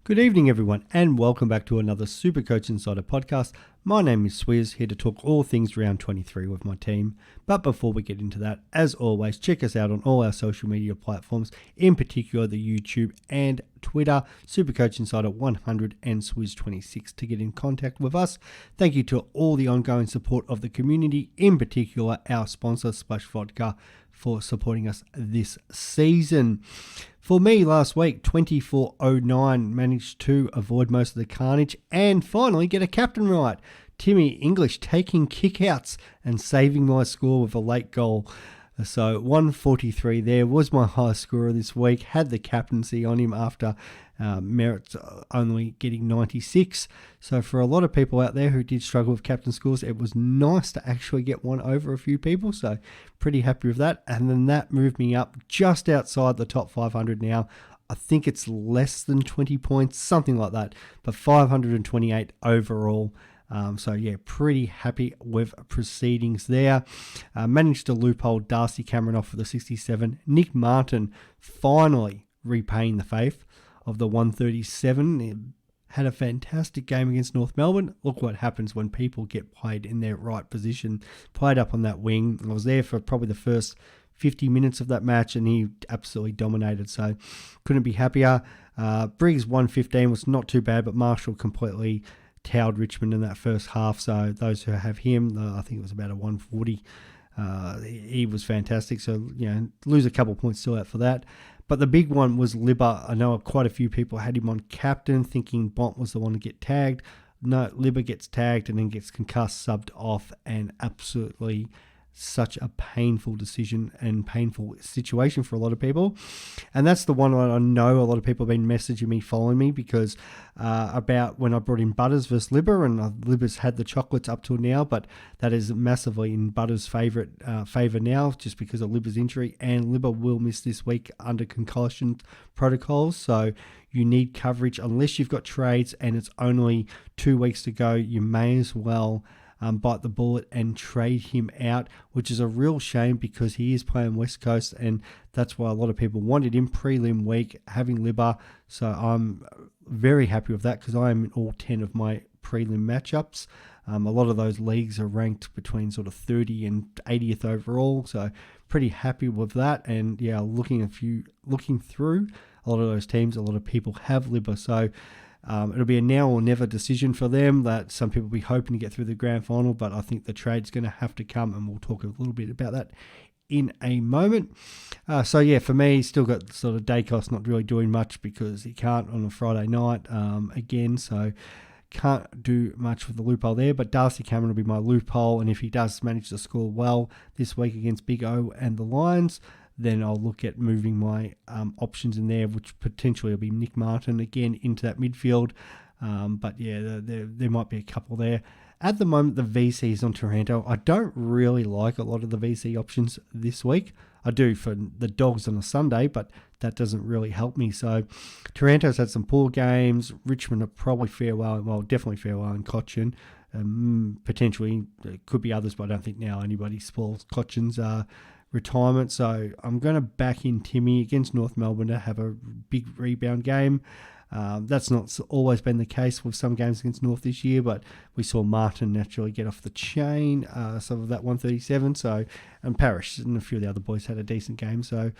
Good evening, everyone, and welcome back to another Supercoach Insider podcast. My name is Swiz, here to talk all things round 23 with my team. But before we get into that, as always, check us out on all our social media platforms, in particular the YouTube and Twitter, Supercoach Insider 100 and Swiz26 to get in contact with us. Thank you to all the ongoing support of the community, in particular our sponsor, Splash Vodka, for supporting us this season. For me, last week, 24.09, managed to avoid most of the carnage and finally get a captain right. Timmy English taking kickouts and saving my score with a late goal. So 143 there was my highest scorer this week. Had the captaincy on him after Merritt only getting 96. So for a lot of people out there who did struggle with captain scores, it was nice to actually get one over a few people. So pretty happy with that. And then that moved me up just outside the top 500 now. I think it's less than 20 points, something like that. But 528 overall. So yeah, pretty happy with proceedings there. Managed to loophole Darcy Cameron off for the 67. Nick Martin finally repaying the faith of the 137. He had a fantastic game against North Melbourne. Look what happens when people get played in their right position. Played up on that wing. I was there for probably the first 50 minutes of that match and he absolutely dominated. So couldn't be happier. Briggs 115 was not too bad, but Marshall completely towed Richmond in that first half. So those who have him, I think it was about a 140. He was fantastic. So, lose a couple points still out for that. But the big one was Libba. I know quite a few people had him on captain thinking Bont was the one to get tagged. No, Libba gets tagged and then gets concussed, subbed off, and absolutely such a painful decision and painful situation for a lot of people. And that's the one I know a lot of people have been messaging me, following me, because about when I brought in Butters versus Libba, and Libba's had the chocolates up till now, but that is massively in Butters' favour now, just because of Libba's injury, and Libba will miss this week under concussion protocols, so you need coverage. Unless you've got trades and it's only 2 weeks to go, you may as well bite the bullet and trade him out, which is a real shame because he is playing West Coast, and that's why a lot of people wanted him prelim week, having Libba. So I'm very happy with that because I am in all 10 of my prelim matchups. A lot of those leagues are ranked between sort of 30 and 80th overall, so pretty happy with that. And yeah, looking through a lot of those teams, a lot of people have Libba, so it'll be a now or never decision for them. That some people will be hoping to get through the grand final, but I think the trade's going to have to come, and we'll talk a little bit about that in a moment. So yeah, for me, still got sort of Dacos not really doing much because he can't on a Friday night again, so can't do much with the loophole there. But Darcy Cameron will be my loophole, and if he does manage to score well this week against Big O and the Lions, then I'll look at moving my options in there, which potentially will be Nick Martin again into that midfield. But yeah, there might be a couple there. At the moment, the VC is on Taranto. I don't really like a lot of the VC options this week. I do for the Dogs on a Sunday, but that doesn't really help me. So Taranto's had some poor games. Richmond are probably definitely farewell in Cochin. Potentially, there could be others, but I don't think now anybody spoils Cochin's retirement. So I'm going to back in Timmy against North Melbourne to have a big rebound game. That's not always been the case with some games against North this year, but we saw Martin naturally get off the chain, some of that 137. So, and Parrish and a few of the other boys had a decent game. So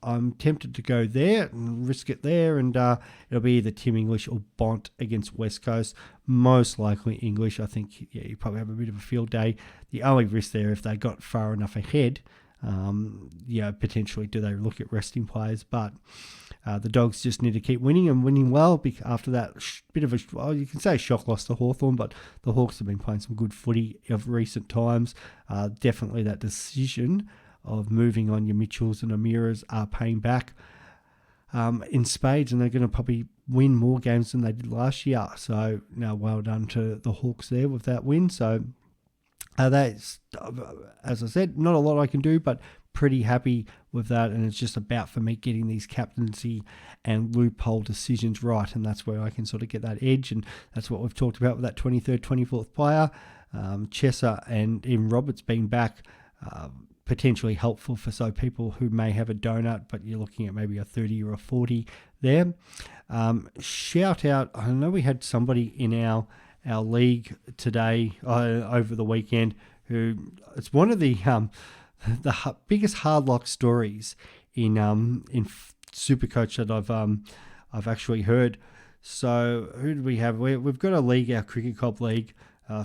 I'm tempted to go there and risk it there, and it'll be either Tim English or Bont against West Coast. Most likely English. I think you probably have a bit of a field day. The only risk there, if they got far enough ahead, potentially do they look at resting players, but the Dogs just need to keep winning and winning well after that bit of you can say shock loss to Hawthorn, but the Hawks have been playing some good footy of recent times. Definitely that decision of moving on your Mitchells and Amiras are paying back in spades, and they're going to probably win more games than they did last year. So now well done to the Hawks there with that win. So that's, as I said, not a lot I can do, but pretty happy with that. And it's just about for me getting these captaincy and loophole decisions right. And that's where I can sort of get that edge. And that's what we've talked about with that 23rd, 24th player. Chesser and even Roberts being back. potentially helpful for people who may have a donut, but you're looking at maybe a 30 or a 40 there. Shout out, I know we had somebody in our league today over the weekend who, it's one of the biggest hard luck stories in Supercoach that I've actually heard. So who do we have? We've got a league, our Cricket Cop League,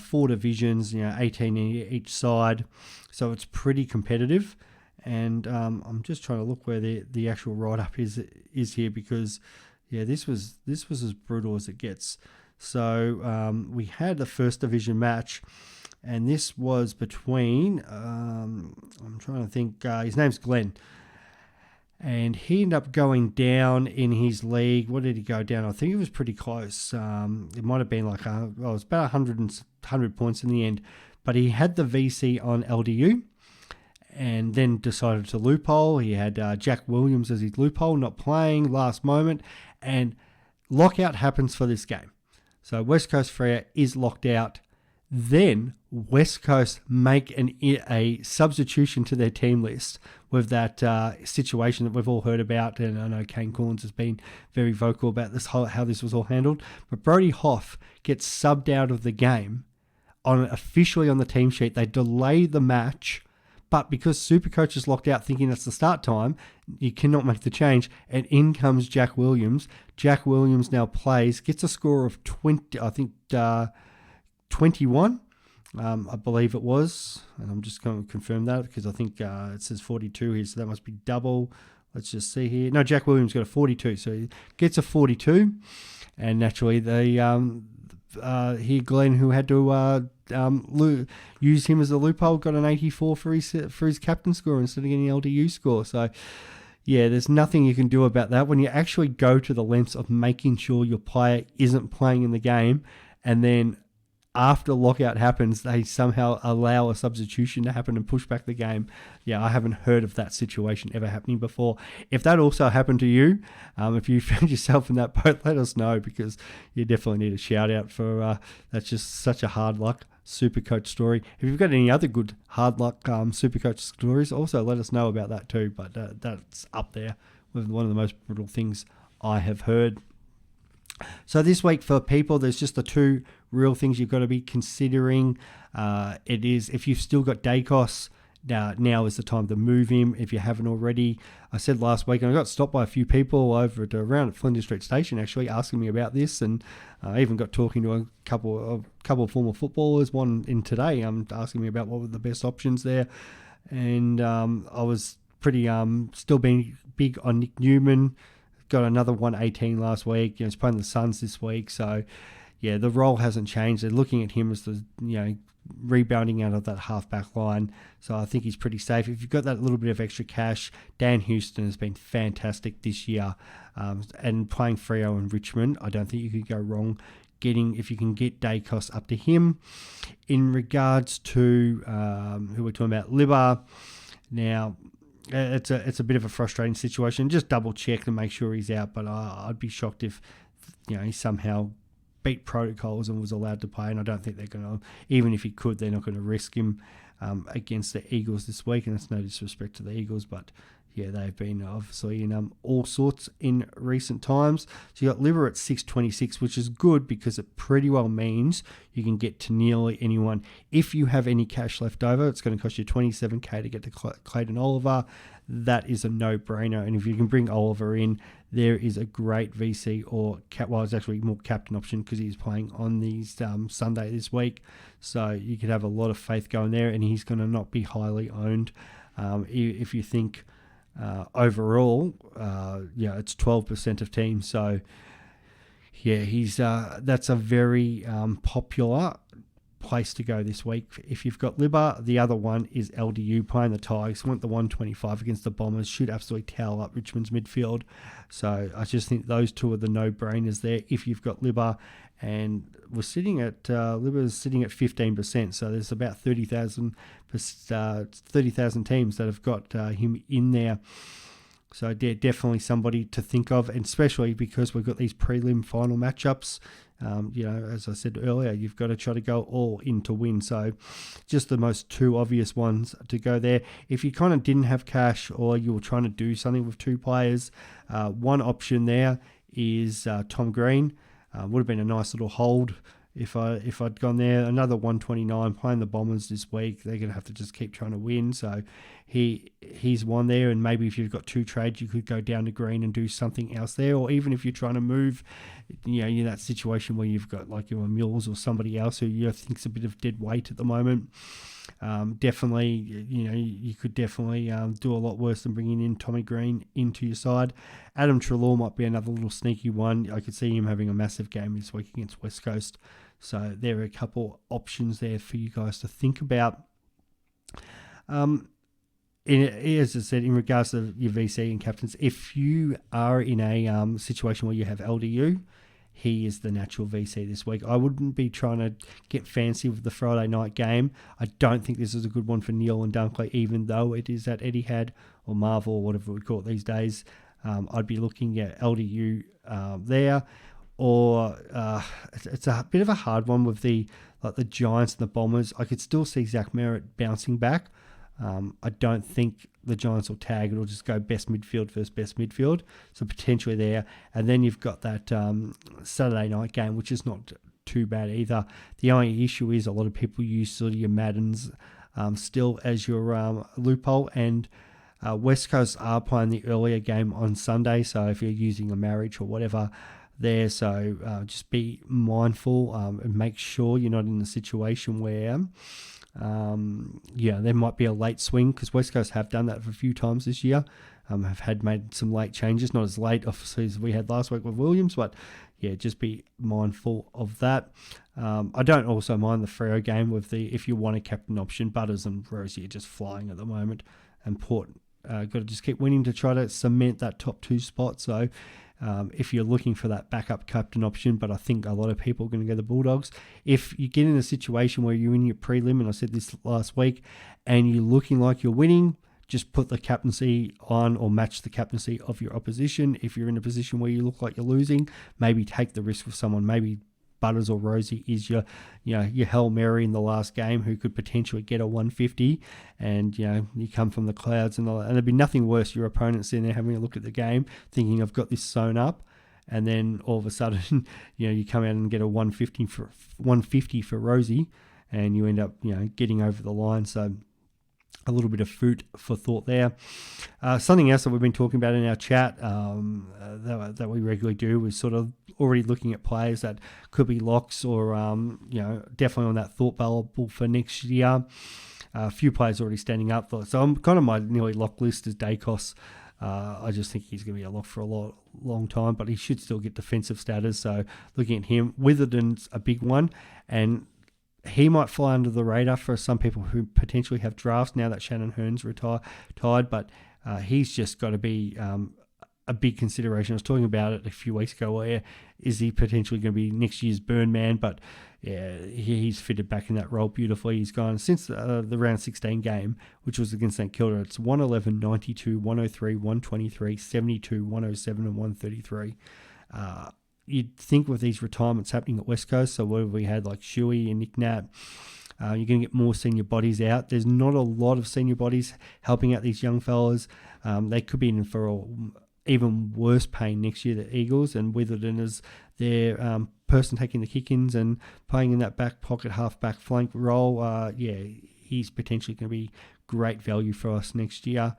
4 divisions, 18 in each side. So it's pretty competitive. And I'm just trying to look where the actual write-up is here, because, this was as brutal as it gets. So we had the first division match, and this was between, I'm trying to think, his name's Glenn. And he ended up going down in his league. What did he go down? I think it was pretty close. It might have been like, it was about 100 points in the end. But he had the VC on LDU and then decided to loophole. He had Jack Williams as his loophole, not playing, last moment. And lockout happens for this game. So West Coast Freo is locked out. Then West Coast make a substitution to their team list with that situation that we've all heard about, and I know Kane Corns has been very vocal about this, how this was all handled. But Brody Hoff gets subbed out of the game officially on the team sheet. They delay the match, but because Supercoach is locked out thinking that's the start time, you cannot make the change, and in comes Jack Williams. Jack Williams now plays, gets a score of 20, I think 21, I believe it was, and I'm just going to confirm that because I think it says 42 here, so that must be double. Let's just see here. No, Jack Williams got a 42, so he gets a 42, and naturally Glenn, who had to use him as a loophole, got an 84 for his captain score instead of getting an LDU score. So there's nothing you can do about that. When you actually go to the lengths of making sure your player isn't playing in the game, and then after lockout happens, they somehow allow a substitution to happen and push back the game. I haven't heard of that situation ever happening before. If that also happened to you, if you found yourself in that boat, let us know, because you definitely need a shout out for that's just such a hard luck Supercoach story. If you've got any other good hard luck Supercoach stories, also let us know about that too. But that's up there with one of the most brutal things I have heard. So this week for people, there's just the 2 real things you've got to be considering. It is, if you've still got Dacos, now is the time to move him if you haven't already. I said last week, and I got stopped by a few people around at Flinders Street Station actually asking me about this, and I even got talking to a couple of former footballers, one in today, asking me about what were the best options there. And I was pretty still being big on Nick Newman. Got another 118 last week. He's playing the Suns this week. So, the role hasn't changed. They're looking at him as the, rebounding out of that half-back line. So I think he's pretty safe. If you've got that little bit of extra cash, Dan Houston has been fantastic this year. And playing Freo and Richmond, I don't think you could go wrong if you can get Dacos up to him. In regards to who we're talking about, Libba, now, it's a bit of a frustrating situation. Just double check and make sure he's out. But I'd be shocked if he somehow beat protocols and was allowed to play. And I don't think they're going to. Even if he could, they're not going to risk him against the Eagles this week. And that's no disrespect to the Eagles, but they've been obviously in all sorts in recent times. So you got Libba at 626, which is good because it pretty well means you can get to nearly anyone. If you have any cash left over, it's going to cost you $27,000 to get to Clayton Oliver. That is a no-brainer. And if you can bring Oliver in, there is a great VC or it's actually more captain option because he's playing on these Sunday this week. So you could have a lot of faith going there, and he's going to not be highly owned. If you think overall, it's 12% of teams. So he's that's a very popular place to go this week. If you've got Libba, the other one is LDU playing the Tigers. Went the 125 against the Bombers. Should absolutely towel up Richmond's midfield. So I just think those 2 are the no-brainers there. If you've got Libba, and we're sitting at Libba's sitting at 15%. So there's about 30,000 teams that have got him in there. So definitely somebody to think of, and especially because we've got these prelim final matchups. As I said earlier, you've got to try to go all in to win. So just the most two obvious ones to go there. If you kind of didn't have cash or you were trying to do something with two players, one option there is Tom Green. Would have been a nice little hold if I'd gone there. Another 129 playing the Bombers this week. They're going to have to just keep trying to win. So he's one there. And maybe if you've got two trades, you could go down to Green and do something else there. Or even if you're trying to move, you're in that situation where you've got like your Mills or somebody else who you think's a bit of dead weight at the moment. Definitely, you could definitely do a lot worse than bringing in Tommy Green into your side. Adam Treloar might be another little sneaky one. I could see him having a massive game this week against West Coast. So there are a couple options there for you guys to think about. As I said, in regards to your VC and captains, if you are in a situation where you have LDU, he is the natural VC this week. I wouldn't be trying to get fancy with the Friday night game. I don't think this is a good one for Neil and Dunkley, even though it is at Etihad or Marvel or whatever we call it these days. I'd be looking at LDU there. Or it's a bit of a hard one with the Giants and the Bombers. I could still see Zach Merritt bouncing back. I don't think the Giants will tag. It'll just go best midfield versus best midfield. So potentially there. And then you've got that Saturday night game, which is not too bad either. The only issue is a lot of people use sort of your Maddens still as your loophole. And West Coast are playing the earlier game on Sunday. So if you're using a marriage or whatever there, so just be mindful and make sure you're not in a situation where there might be a late swing, because West Coast have done that for a few times this year. Have made some late changes, not as late obviously as we had last week with Williams, but yeah, just be mindful of that. I don't also mind the Freo game with if you want a captain option. Butters and Rosie are just flying at the moment, and Port got to just keep winning to try to cement that top two spot. So if you're looking for that backup captain option, but I think a lot of people are going to go the Bulldogs. If you get in a situation where you're in your prelim, and I said this last week, and you're looking like you're winning, just put the captaincy on or match the captaincy of your opposition. If you're in a position where you look like you're losing, maybe take the risk with someone. Maybe Butters or Rosie is your Hail Mary in the last game, who could potentially get a 150, and you come from the clouds, and there'd be nothing worse. Your opponent's in there having a look at the game, thinking I've got this sewn up, and then all of a sudden, you come out and get a 150 for Rosie, and you end up getting over the line. So a little bit of food for thought there. Something else that we've been talking about in our chat that we regularly do is sort of already looking at players that could be locks, or definitely on that thought bubble for next year. A few players already standing up. So I'm kind of my nearly lock list is Dacos. I just think he's going to be a lock for a long time, but he should still get defensive status. So looking at him, Witherden's a big one, and he might fly under the radar for some people who potentially have drafts now that Shannon Hearn's retired, but he's just got to be a big consideration. I was talking about it a few weeks ago, where is he potentially going to be next year's burn man, but yeah, he's fitted back in that role beautifully. He's gone since the round 16 game, which was against St Kilda. It's 111, 92, 103, 123, 72, 107 and 133. You'd think with these retirements happening at West Coast, so where we had like Shuey and Nick Nat, you're going to get more senior bodies out. There's not a lot of senior bodies helping out these young fellas. They could be in for even worse pain next year, the Eagles, and Witherden is their person taking the kick-ins and playing in that back pocket, half-back flank role. He's potentially going to be great value for us next year.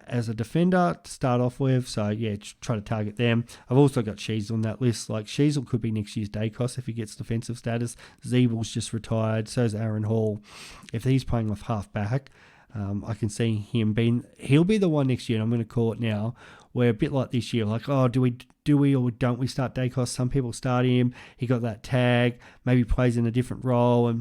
As a defender to start off with, so try to target them. I've also got Sheasel on that list. Like Sheasel could be next year's Dacos if he gets defensive status. Zeebel's just retired, so's Aaron Hall. If he's playing off half back, I can see him he'll be the one next year, and I'm going to call it now, where a bit like this year, like, do we or don't we start Dacos? Some people start him. He got that tag, maybe plays in a different role,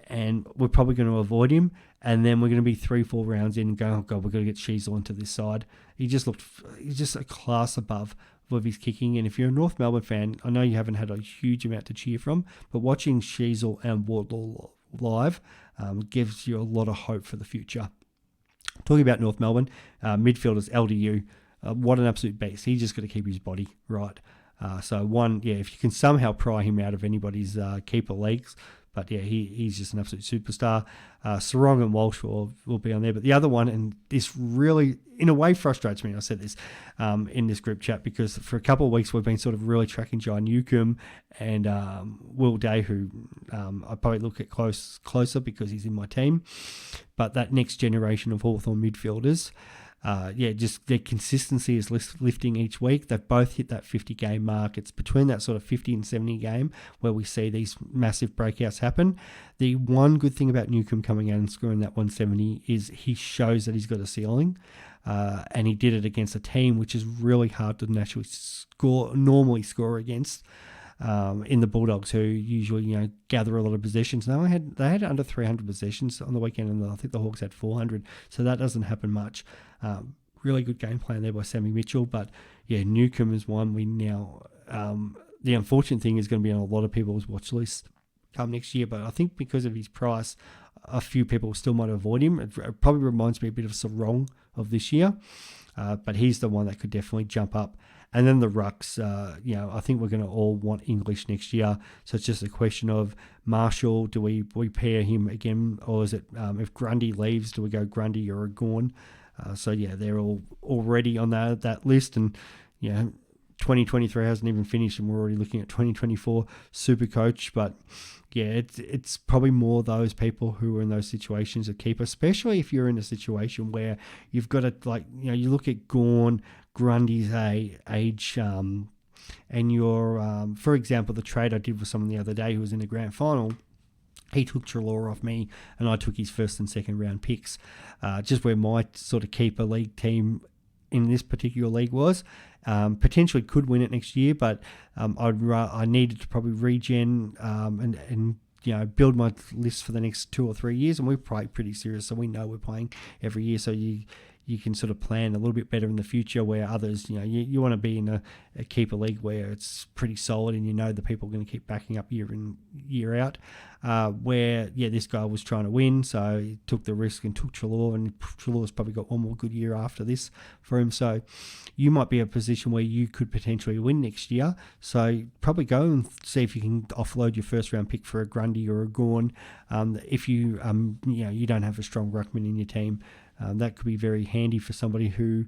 and we're probably going to avoid him. And then we're going to be 3-4 rounds in and go, oh God, we've got to get Sheasel into this side. He's just a class above with his kicking. And if you're a North Melbourne fan, I know you haven't had a huge amount to cheer from, but watching Sheasel and Wardlaw live gives you a lot of hope for the future. Talking about North Melbourne, midfielders LDU, what an absolute beast. He's just got to keep his body right. So if you can somehow pry him out of anybody's keeper leagues. But yeah, he's just an absolute superstar. Sarong and Walsh will be on there. But the other one, and this really, in a way, frustrates me. I said this in this group chat because for a couple of weeks we've been sort of really tracking Jai Newcomb and Will Day, who I probably look at closer because he's in my team. But that next generation of Hawthorn midfielders, just their consistency is lifting each week. They've both hit that 50-game mark. It's between that sort of 50 and 70 game where we see these massive breakouts happen. The one good thing about Newcomb coming out and scoring that 170 is he shows that he's got a ceiling, and he did it against a team which is really hard to normally score against. In the Bulldogs, who usually gather a lot of possessions. Now they had under 300 possessions on the weekend, and I think the Hawks had 400, so that doesn't happen much. Really good game plan there by Sammy Mitchell, but yeah, Newcomb is one we now. The unfortunate thing is going to be on a lot of people's watch list come next year, but I think because of his price, a few people still might avoid him. It probably reminds me a bit of Sarong of this year, but he's the one that could definitely jump up. And then the rucks, I think we're going to all want English next year. So it's just a question of Marshall, do we pair him again? Or is it, if Grundy leaves, do we go Grundy or Gorn? They're all already on that list. And, 2023 hasn't even finished and we're already looking at 2024 Supercoach. But, it's probably more those people who are in those situations of keeper, especially if you're in a situation where you've got to, you look at Gorn, Grundy's age, and your, for example, the trade I did with someone the other day who was in the grand final, he took Treloar off me and I took his first and second round picks, just where my sort of keeper league team in this particular league was. Potentially could win it next year, but I needed to probably regen and build my list for the next 2 or 3 years, and we're probably pretty serious, so we know we're playing every year, so you can sort of plan a little bit better in the future, where others, you want to be in a keeper league where it's pretty solid and the people are going to keep backing up year in, year out, this guy was trying to win, so he took the risk and took Treloar, and Treloar's probably got one more good year after this for him, so you might be in a position where you could potentially win next year, so probably go and see if you can offload your first round pick for a Grundy or a Gorn, if you don't have a strong ruckman in your team. That could be very handy for somebody who,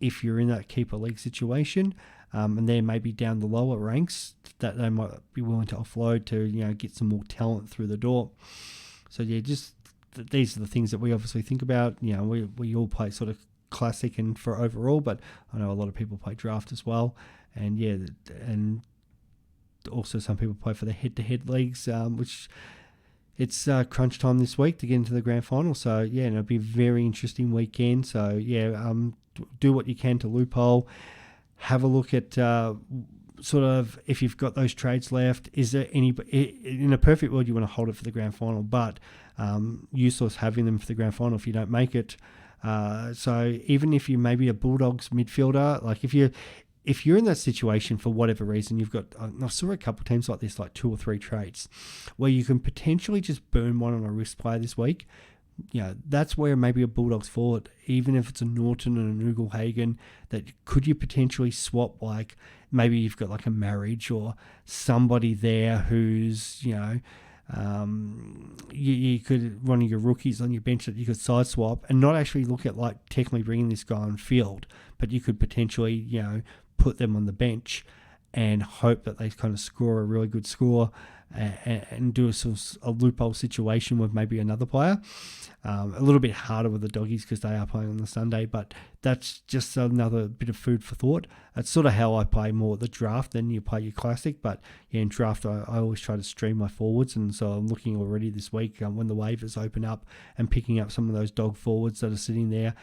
if you're in that keeper league situation, and they're maybe down the lower ranks, that they might be willing to offload to, get some more talent through the door. So these are the things that we obviously think about. We all play sort of classic and for overall, but I know a lot of people play draft as well, and also some people play for the head-to-head leagues, which. It's crunch time this week to get into the grand final. So, it'll be a very interesting weekend. So, do what you can to loophole. Have a look at sort of if you've got those trades left. Is there any, in a perfect world, you want to hold it for the grand final, but useless having them for the grand final if you don't make it. So, even if you maybe a Bulldogs midfielder, like if you're in that situation for whatever reason, you've got, I saw a couple of teams like this, like 2 or 3 trades, where you can potentially just burn one on a risk play this week. That's where maybe a Bulldogs forward, even if it's a Norton and an Ugle-Hagen, that could you potentially swap, like maybe you've got like a Marriage or somebody there who's, you could one of your rookies on your bench that you could side swap and not actually look at like technically bringing this guy on field, but you could potentially, put them on the bench and hope that they kind of score a really good score and do a loophole situation with maybe another player. A little bit harder with the Doggies because they are playing on the Sunday, but that's just another bit of food for thought. That's sort of how I play more the draft than you play your classic, but in draft I always try to stream my forwards, and so I'm looking already this week when the waivers open up and picking up some of those dog forwards that are sitting there.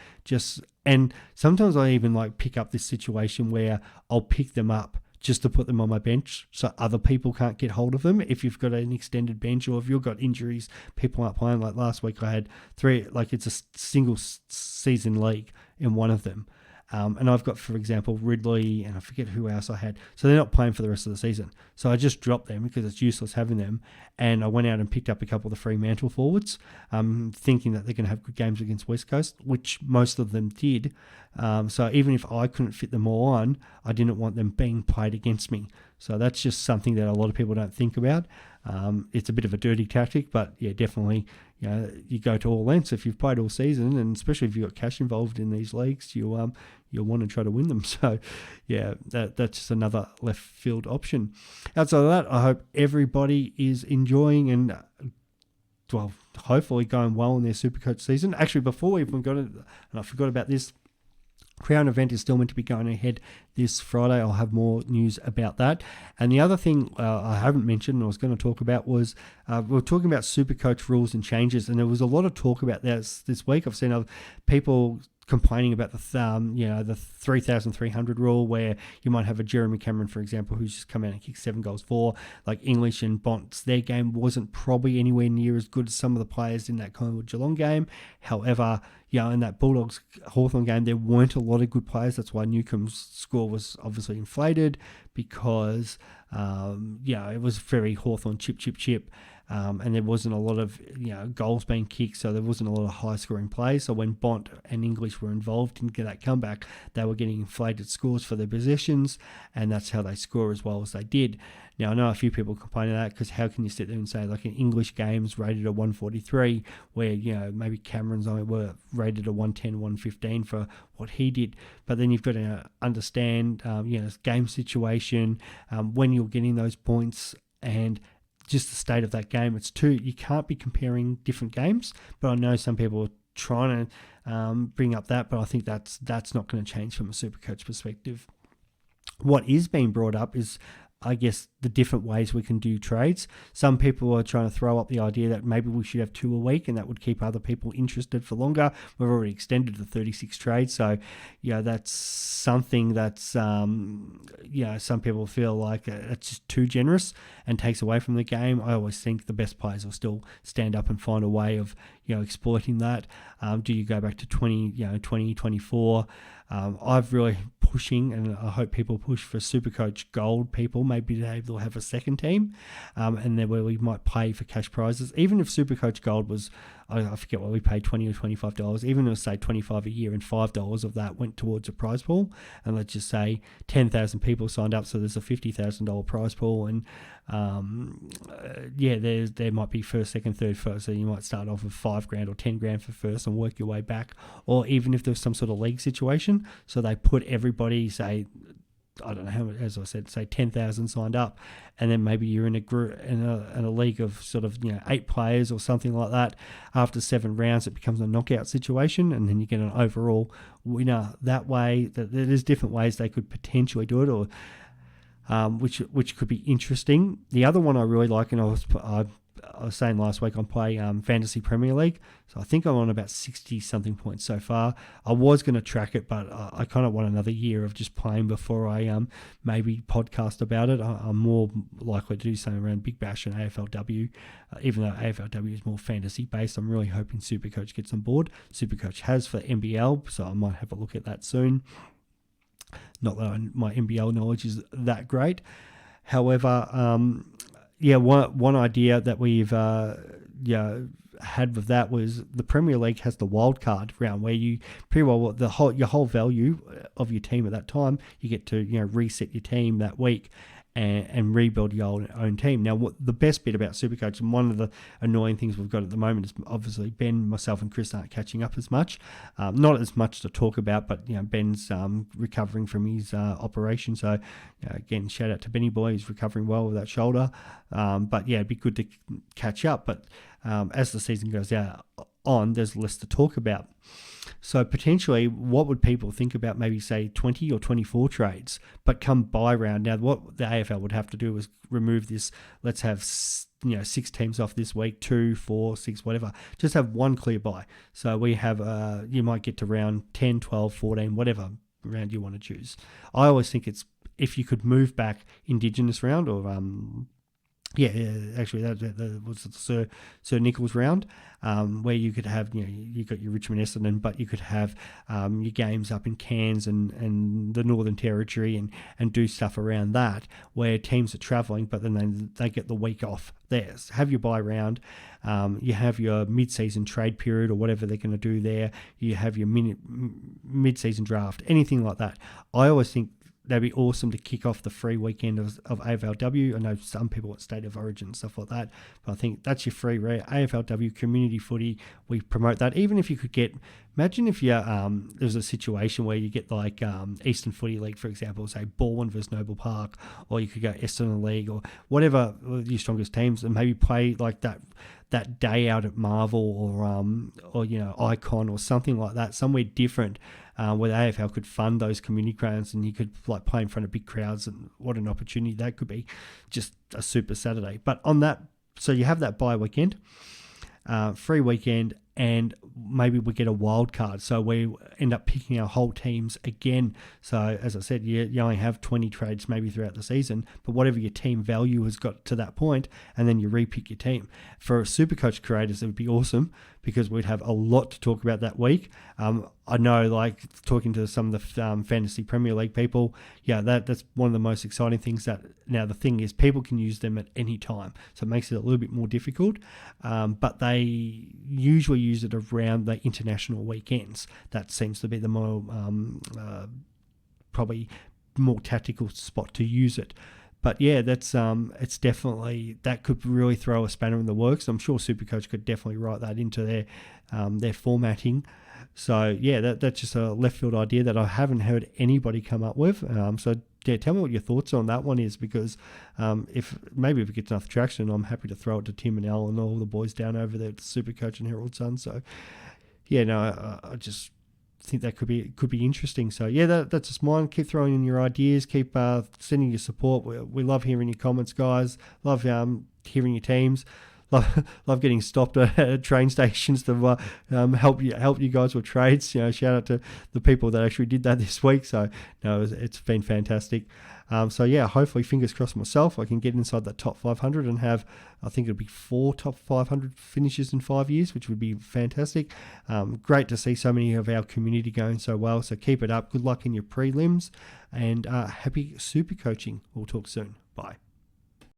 And sometimes I even like pick up this situation where I'll pick them up just to put them on my bench so other people can't get hold of them. If you've got an extended bench or if you've got injuries, people aren't playing. Like last week I had 3, like it's a single season league in one of them. And I've got, for example, Ridley, and I forget who else I had. So they're not playing for the rest of the season. So I just dropped them because it's useless having them. And I went out and picked up a couple of the Fremantle forwards, thinking that they're going to have good games against West Coast, which most of them did. So even if I couldn't fit them all on, I didn't want them being played against me. So that's just something that a lot of people don't think about. It's a bit of a dirty tactic, but yeah, definitely, you go to all lengths if you've played all season, and especially if you've got cash involved in these leagues, you'll want to try to win them. So yeah, that's just another left field option. Outside of that, I hope everybody is enjoying and hopefully going well in their Supercoach season. Actually, before we even got it, and I forgot about this, Crown event is still meant to be going ahead this Friday. I'll have more news about that. And the other thing I haven't mentioned and I was going to talk about was we were talking about Supercoach rules and changes, and there was a lot of talk about this week. I've seen other people complaining about the 3,300 rule, where you might have a Jeremy Cameron, for example, who's just come out and kicked 7 goals for. Like English and Bonts, their game wasn't probably anywhere near as good as some of the players in that Collingwood Geelong game. However, in that Bulldogs Hawthorn game, there weren't a lot of good players. That's why Newcomb's score was obviously inflated, because it was very Hawthorn chip. And there wasn't a lot of goals being kicked, so there wasn't a lot of high-scoring plays. So when Bont and English were involved in that comeback, they were getting inflated scores for their possessions, and that's how they score as well as they did. Now, I know a few people complain of that, because how can you sit there and say, like, an English game's rated a 143, where, maybe Cameron's only were rated a 110, 115 for what he did. But then you've got to understand, game situation, when you're getting those points, and just the state of that game. You can't be comparing different games, but I know some people are trying to bring up that, but I think that's not going to change from a Supercoach perspective. What is being brought up is, I guess, the different ways we can do trades. Some people are trying to throw up the idea that maybe we should have 2 a week, and that would keep other people interested for longer. We've already extended to 36 trades, so that's something that's some people feel like it's just too generous and takes away from the game. I always think the best players will still stand up and find a way of exploiting that. Do you go back to 2024? I've really pushing, and I hope people push for Supercoach Gold people. Maybe they'll have a second team, and then where we might pay for cash prizes. Even if Supercoach Gold was, I forget what we paid, $20 or $25. Even if say $25 a year and $5 of that went towards a prize pool, and let's just say 10,000 people signed up, so there's a $50,000 prize pool, and there might be first, second, third, first. So you might start off with $5,000 or $10,000 for first and work your way back. Or even if there's some sort of league situation, so they put everybody, say, I don't know how, as I said, say 10,000 signed up, and then maybe you're in a group in a league of sort of 8 players or something like that. After 7 rounds, it becomes a knockout situation, and then you get an overall winner that way. There's different ways they could potentially do it, or which could be interesting. The other one I really like, and I was saying last week, I'm playing Fantasy Premier League, so I think I'm on about 60-something points so far. I was going to track it, but I kind of want another year of just playing before I maybe podcast about it. I'm more likely to do something around Big Bash and AFLW, even though AFLW is more fantasy-based. I'm really hoping Supercoach gets on board. Supercoach has for NBL, so I might have a look at that soon. Not that my NBL knowledge is that great. However, one idea that we've had with that was the Premier League has the wild card round, where you pretty well your whole value of your team at that time, you get to reset your team that week and rebuild your own team. Now, what the best bit about Supercoach, and one of the annoying things we've got at the moment, is obviously Ben, myself, and Chris aren't catching up as much. Not as much to talk about, but Ben's recovering from his operation. So again, shout out to Benny Boy, he's recovering well with that shoulder. But yeah, it'd be good to catch up. But as the season goes on, there's less to talk about. So potentially, what would people think about maybe, say, 20 or 24 trades, but come buy round? Now, what the AFL would have to do is remove this, let's have 6 teams off this week, 2, 4, 6, whatever. Just have one clear buy. So we have, you might get to round 10, 12, 14, whatever round you want to choose. I always think it's, if you could move back Indigenous round or Yeah, actually, that was the Sir Nichols round, where you could have, you got your Richmond Essendon, but you could have your games up in Cairns and the Northern Territory and do stuff around that, where teams are travelling, but then they get the week off there. So have your bye round, you have your mid-season trade period or whatever they're going to do there, you have your mid-season draft, anything like that. I always think that'd be awesome to kick off the free weekend of AFLW. I know some people want State of Origin and stuff like that, but I think that's your free AFLW community footy. We promote that. Even if you could get, imagine if there's a situation where you get like Eastern Footy League, for example, say Baldwin versus Noble Park, or you could go Essendon League or whatever your strongest teams, and maybe play like that day out at Marvel or Icon or something like that, somewhere different, where the AFL could fund those community grounds and you could like play in front of big crowds, and what an opportunity that could be. Just a super Saturday. But on that, so you have that bye weekend, free weekend, and maybe we get a wild card. So we end up picking our whole teams again. So as I said, you only have 20 trades maybe throughout the season, but whatever your team value has got to that point, and then you repick your team. For Supercoach creators, it would be awesome because we'd have a lot to talk about that week. I know, like talking to some of the Fantasy Premier League people, that's one of the most exciting things. That now the thing is, people can use them at any time, so it makes it a little bit more difficult. But they usually use it around the international weekends. That seems to be the more probably more tactical spot to use it. But yeah, that's it's definitely, that could really throw a spanner in the works. I'm sure Supercoach could definitely write that into their formatting. So yeah, that's just a left field idea that I haven't heard anybody come up with. So yeah, tell me what your thoughts on that one is, because if it gets enough traction, I'm happy to throw it to Tim and Al and all the boys down over there at Supercoach and Herald Sun. So yeah, no, I just think that could be interesting. So yeah, that's just mine. Keep throwing in your ideas. Keep sending your support. We love hearing your comments, guys. Love hearing your teams. Love getting stopped at train stations to help you guys with trades. Shout out to the people that actually did that this week. So no, it's been fantastic. So yeah, hopefully, fingers crossed myself, I can get inside that top 500 and have, I think it'll be 4 top 500 finishes in 5 years, which would be fantastic. Great to see so many of our community going so well. So keep it up. Good luck in your prelims, and happy super coaching. We'll talk soon. Bye.